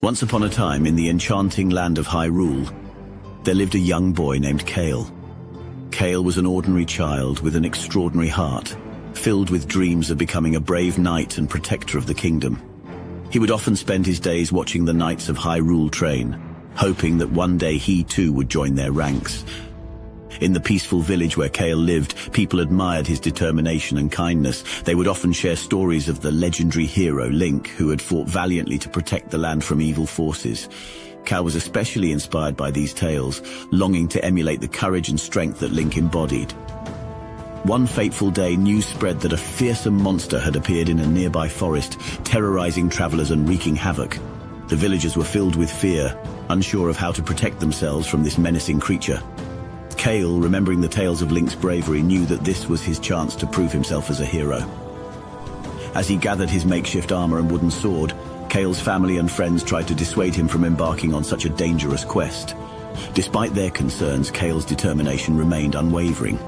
Once upon a time, in the enchanting land of Hyrule, there lived a young boy named Kael. Kael was an ordinary child with an extraordinary heart, filled with dreams of becoming a brave knight and protector of the kingdom. He would often spend his days watching the knights of Hyrule train, hoping that one day he too would join their ranks. In the peaceful village where Kael lived, people admired his determination and kindness. They would often share stories of the legendary hero Link, who had fought valiantly to protect the land from evil forces. Kael was especially inspired by these tales, longing to emulate the courage and strength that Link embodied. One fateful day, news spread that a fearsome monster had appeared in a nearby forest, terrorizing travelers and wreaking havoc. The villagers were filled with fear, unsure of how to protect themselves from this menacing creature. Kael, remembering the tales of Link's bravery, knew that this was his chance to prove himself as a hero. As he gathered his makeshift armor and wooden sword, Kael's family and friends tried to dissuade him from embarking on such a dangerous quest. Despite their concerns, Kael's determination remained unwavering.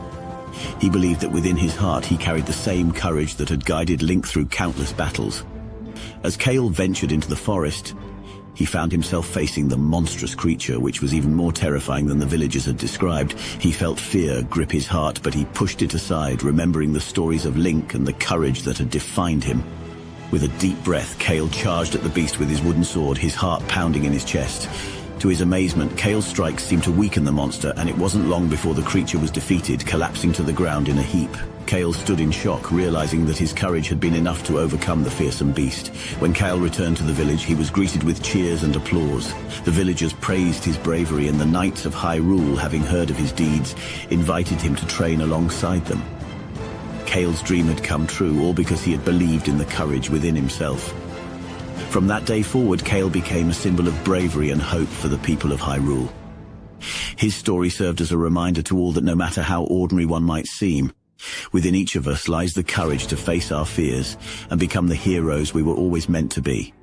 He believed that within his heart he carried the same courage that had guided Link through countless battles. As Kael ventured into the forest, he found himself facing the monstrous creature, which was even more terrifying than the villagers had described. He felt fear grip his heart, but he pushed it aside, remembering the stories of Link and the courage that had defined him. With a deep breath, Kael charged at the beast with his wooden sword, his heart pounding in his chest. To his amazement, Kael's strikes seemed to weaken the monster, and it wasn't long before the creature was defeated, collapsing to the ground in a heap. Kael stood in shock, realizing that his courage had been enough to overcome the fearsome beast. When Kael returned to the village, he was greeted with cheers and applause. The villagers praised his bravery, and the knights of Hyrule, having heard of his deeds, invited him to train alongside them. Kael's dream had come true, all because he had believed in the courage within himself. From that day forward, Kael became a symbol of bravery and hope for the people of Hyrule. His story served as a reminder to all that no matter how ordinary one might seem, within each of us lies the courage to face our fears and become the heroes we were always meant to be.